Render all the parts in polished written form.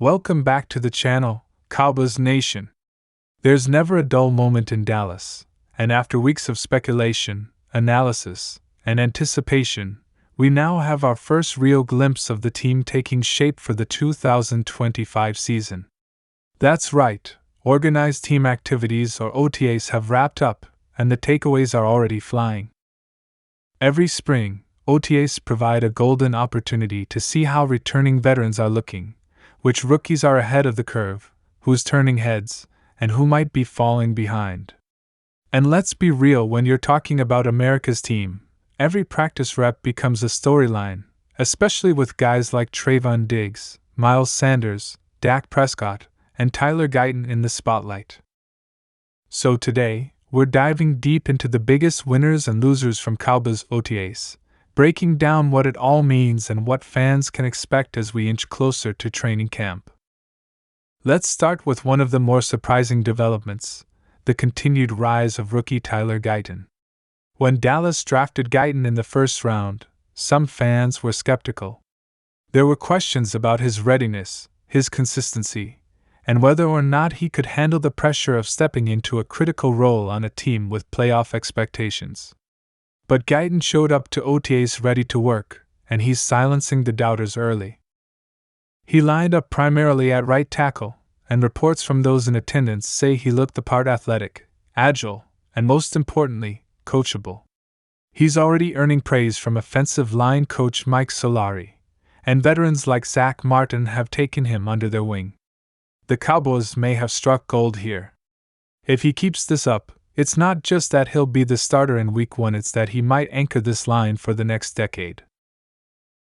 Welcome back to the channel, Cowboys Nation. There's never a dull moment in Dallas, and after weeks of speculation, analysis, and anticipation, we now have our first real glimpse of the team taking shape for the 2025 season. That's right, organized team activities or OTAs have wrapped up, and the takeaways are already flying. Every spring, OTAs provide a golden opportunity to see how returning veterans are looking, which rookies are ahead of the curve, who's turning heads, and who might be falling behind. And let's be real, when you're talking about America's team, every practice rep becomes a storyline, especially with guys like Trevon Diggs, Miles Sanders, Dak Prescott, and Tyler Guyton in the spotlight. So today, we're diving deep into the biggest winners and losers from Cowboys OTAs, breaking down what it all means and what fans can expect as we inch closer to training camp. Let's start with one of the more surprising developments, the continued rise of rookie Tyler Guyton. When Dallas drafted Guyton in the first round, some fans were skeptical. There were questions about his readiness, his consistency, and whether or not he could handle the pressure of stepping into a critical role on a team with playoff expectations. But Guyton showed up to OTAs ready to work, and he's silencing the doubters early. He lined up primarily at right tackle, and reports from those in attendance say he looked the part: athletic, agile, and most importantly, coachable. He's already earning praise from offensive line coach Mike Zimmer, and veterans like Zach Martin have taken him under their wing. The Cowboys may have struck gold here. If he keeps this up, it's not just that he'll be the starter in Week 1, it's that he might anchor this line for the next decade.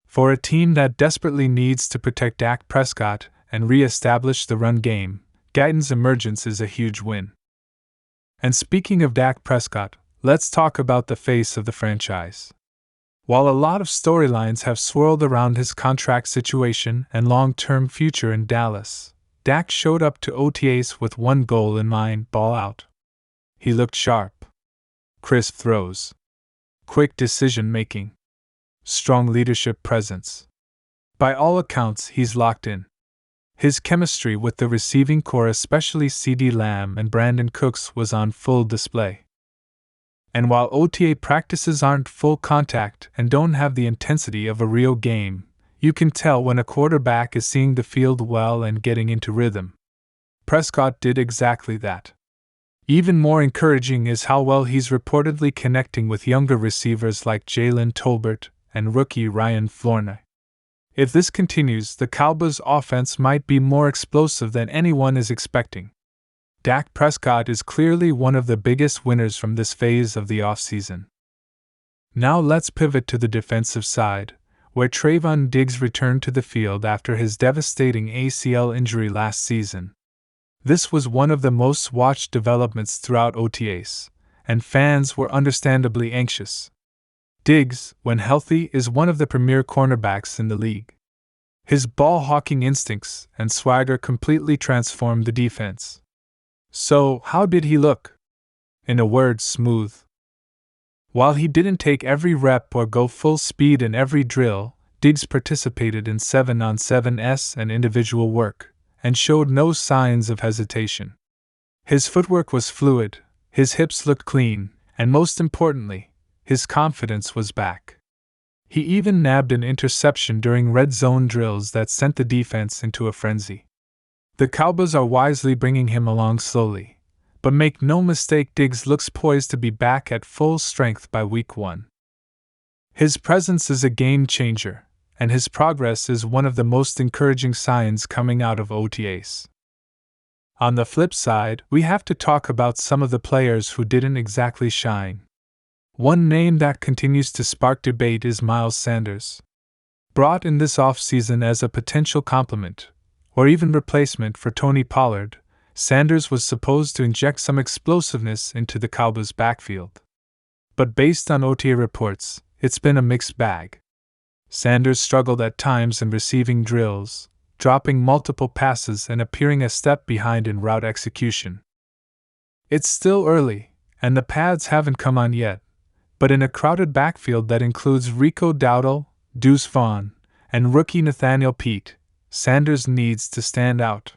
For a team that desperately needs to protect Dak Prescott and re-establish the run game, Guyton's emergence is a huge win. And speaking of Dak Prescott, let's talk about the face of the franchise. While a lot of storylines have swirled around his contract situation and long-term future in Dallas, Dak showed up to OTAs with one goal in mind: ball out. He looked sharp. Crisp throws. Quick decision-making. Strong leadership presence. By all accounts, he's locked in. His chemistry with the receiving corps, especially CeeDee Lamb and Brandon Cooks, was on full display. And while OTA practices aren't full contact and don't have the intensity of a real game, you can tell when a quarterback is seeing the field well and getting into rhythm. Prescott did exactly that. Even more encouraging is how well he's reportedly connecting with younger receivers like Jalen Tolbert and rookie Ryan Flornay. If this continues, the Cowboys' offense might be more explosive than anyone is expecting. Dak Prescott is clearly one of the biggest winners from this phase of the offseason. Now let's pivot to the defensive side, where Trevon Diggs returned to the field after his devastating ACL injury last season. This was one of the most watched developments throughout OTAs, and fans were understandably anxious. Diggs, when healthy, is one of the premier cornerbacks in the league. His ball-hawking instincts and swagger completely transformed the defense. So, how did he look? In a word, smooth. While he didn't take every rep or go full speed in every drill, Diggs participated in 7-on-7s and individual work, and showed no signs of hesitation. His footwork was fluid, his hips looked clean, and most importantly, his confidence was back. He even nabbed an interception during red zone drills that sent the defense into a frenzy. The Cowboys are wisely bringing him along slowly, but make no mistake, Diggs looks poised to be back at full strength by Week 1. His presence is a game changer, and his progress is one of the most encouraging signs coming out of OTAs. On the flip side, we have to talk about some of the players who didn't exactly shine. One name that continues to spark debate is Miles Sanders. Brought in this offseason as a potential complement, or even replacement for Tony Pollard, Sanders was supposed to inject some explosiveness into the Cowboys' backfield. But based on OTA reports, it's been a mixed bag. Sanders struggled at times in receiving drills, dropping multiple passes and appearing a step behind in route execution. It's still early, and the pads haven't come on yet, but in a crowded backfield that includes Rico Dowdle, Deuce Vaughn, and rookie Nathaniel Peat, Sanders needs to stand out.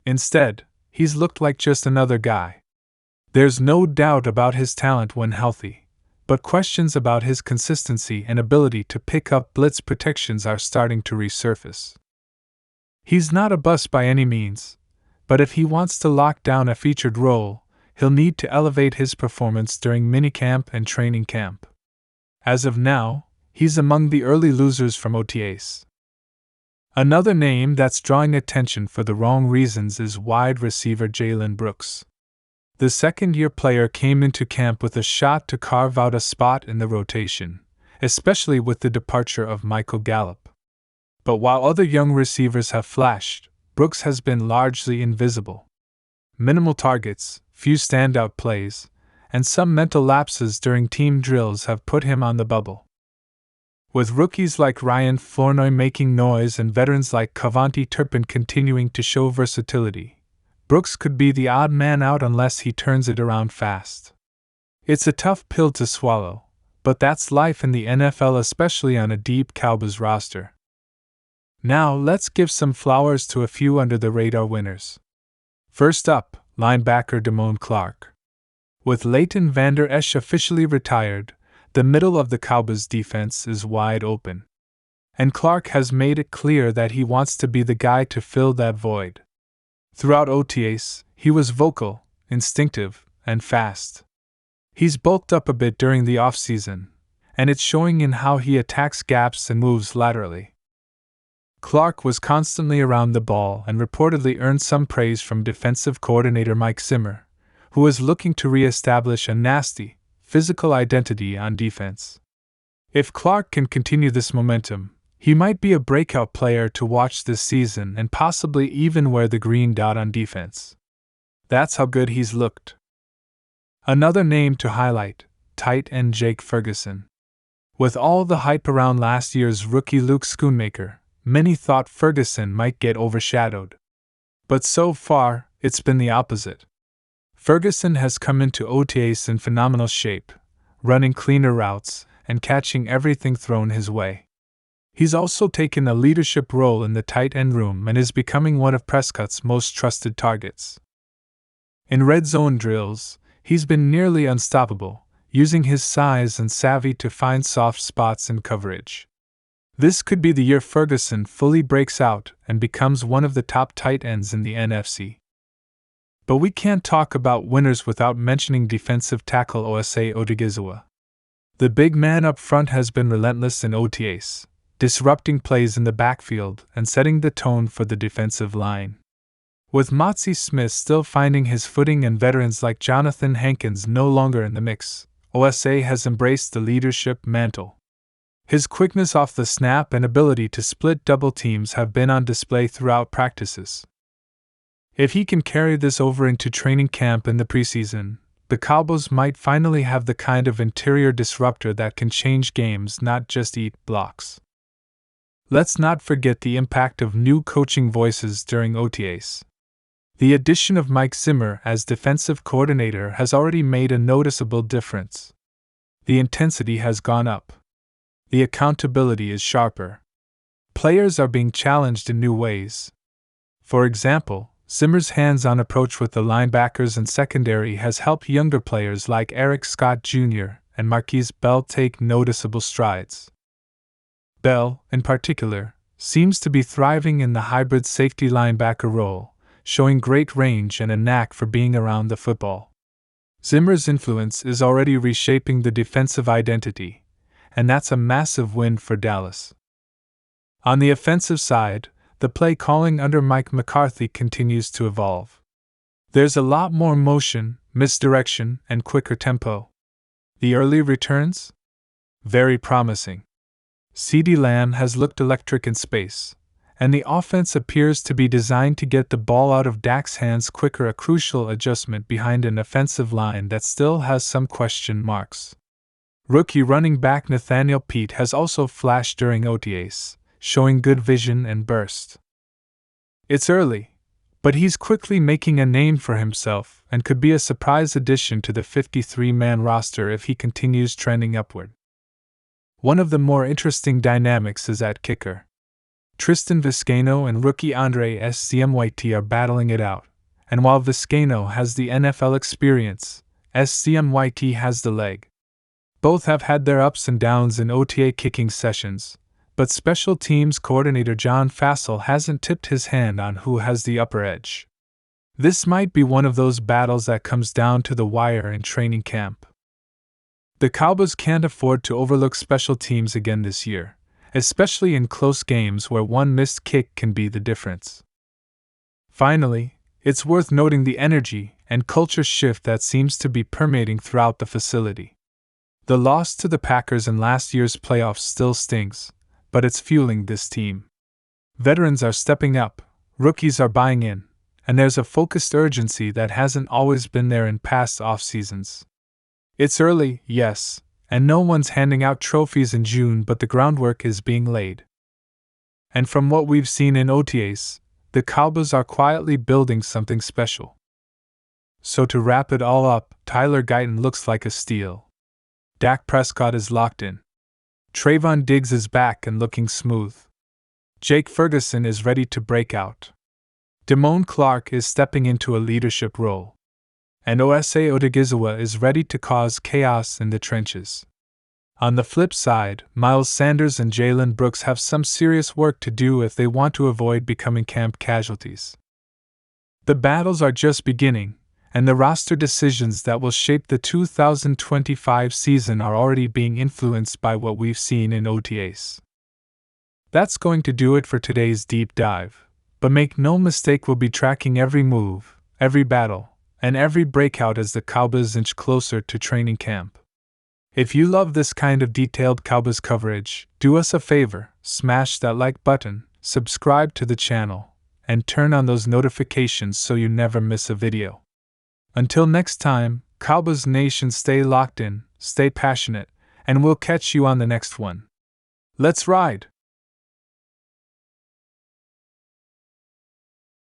Instead, he's looked like just another guy. There's no doubt about his talent when healthy, but questions about his consistency and ability to pick up blitz protections are starting to resurface. He's not a bust by any means, but if he wants to lock down a featured role, he'll need to elevate his performance during minicamp and training camp. As of now, he's among the early losers from OTAs. Another name that's drawing attention for the wrong reasons is wide receiver Jalen Brooks. The second-year player came into camp with a shot to carve out a spot in the rotation, especially with the departure of Michael Gallup. But while other young receivers have flashed, Brooks has been largely invisible. Minimal targets, few standout plays, and some mental lapses during team drills have put him on the bubble. With rookies like Ryan Flournoy making noise and veterans like Cavante Turpin continuing to show versatility, Brooks could be the odd man out unless he turns it around fast. It's a tough pill to swallow, but that's life in the NFL, especially on a deep Cowboys roster. Now let's give some flowers to a few under-the-radar winners. First up, linebacker Damone Clark. With Leighton Vander Esch officially retired, the middle of the Cowboys defense is wide open. And Clark has made it clear that he wants to be the guy to fill that void. Throughout OTAs, he was vocal, instinctive, and fast. He's bulked up a bit during the offseason, and it's showing in how he attacks gaps and moves laterally. Clark was constantly around the ball and reportedly earned some praise from defensive coordinator Mike Zimmer, who is looking to re-establish a nasty, physical identity on defense. If Clark can continue this momentum, he might be a breakout player to watch this season and possibly even wear the green dot on defense. That's how good he's looked. Another name to highlight, tight end Jake Ferguson. With all the hype around last year's rookie Luke Schoonmaker, many thought Ferguson might get overshadowed. But so far, it's been the opposite. Ferguson has come into OTAs in phenomenal shape, running cleaner routes and catching everything thrown his way. He's also taken a leadership role in the tight end room and is becoming one of Prescott's most trusted targets. In red zone drills, he's been nearly unstoppable, using his size and savvy to find soft spots in coverage. This could be the year Ferguson fully breaks out and becomes one of the top tight ends in the NFC. But we can't talk about winners without mentioning defensive tackle Osa Odigizua. The big man up front has been relentless in OTAs, disrupting plays in the backfield and setting the tone for the defensive line. With Motzi Smith still finding his footing and veterans like Jonathan Hankins no longer in the mix, Osa has embraced the leadership mantle. His quickness off the snap and ability to split double teams have been on display throughout practices. If he can carry this over into training camp in the preseason, the Cowboys might finally have the kind of interior disruptor that can change games, not just eat blocks. Let's not forget the impact of new coaching voices during OTAs. The addition of Mike Zimmer as defensive coordinator has already made a noticeable difference. The intensity has gone up. The accountability is sharper. Players are being challenged in new ways. For example, Zimmer's hands-on approach with the linebackers and secondary has helped younger players like Eric Scott Jr. and Marquise Bell take noticeable strides. Bell, in particular, seems to be thriving in the hybrid safety linebacker role, showing great range and a knack for being around the football. Zimmer's influence is already reshaping the defensive identity, and that's a massive win for Dallas. On the offensive side, the play calling under Mike McCarthy continues to evolve. There's a lot more motion, misdirection, and quicker tempo. The early returns? Very promising. CeeDee Lamb has looked electric in space, and the offense appears to be designed to get the ball out of Dak's hands quicker, a crucial adjustment behind an offensive line that still has some question marks. Rookie running back Nathaniel Peat has also flashed during OTAs, showing good vision and burst. It's early, but he's quickly making a name for himself and could be a surprise addition to the 53-man roster if he continues trending upward. One of the more interesting dynamics is at kicker. Tristan Vizcaino and rookie Andre SCMYT are battling it out, and while Vizcaino has the NFL experience, SCMYT has the leg. Both have had their ups and downs in OTA kicking sessions, but special teams coordinator John Fassel hasn't tipped his hand on who has the upper edge. This might be one of those battles that comes down to the wire in training camp. The Cowboys can't afford to overlook special teams again this year, especially in close games where one missed kick can be the difference. Finally, it's worth noting the energy and culture shift that seems to be permeating throughout the facility. The loss to the Packers in last year's playoffs still stings, but it's fueling this team. Veterans are stepping up, rookies are buying in, and there's a focused urgency that hasn't always been there in past off-seasons. It's early, yes, and no one's handing out trophies in June, but the groundwork is being laid. And from what we've seen in OTAs, the Cowboys are quietly building something special. So to wrap it all up, Tyler Guyton looks like a steal. Dak Prescott is locked in. Trevon Diggs is back and looking smooth. Jake Ferguson is ready to break out. Damone Clark is stepping into a leadership role. And Osa Odigizua is ready to cause chaos in the trenches. On the flip side, Miles Sanders and Jalen Brooks have some serious work to do if they want to avoid becoming camp casualties. The battles are just beginning, and the roster decisions that will shape the 2025 season are already being influenced by what we've seen in OTAs. That's going to do it for today's deep dive, but make no mistake, we'll be tracking every move, every battle, and every breakout as the Cowboys inch closer to training camp. If you love this kind of detailed Cowboys coverage, do us a favor, smash that like button, subscribe to the channel, and turn on those notifications so you never miss a video. Until next time, Cowboys Nation, stay locked in, stay passionate, and we'll catch you on the next one. Let's ride!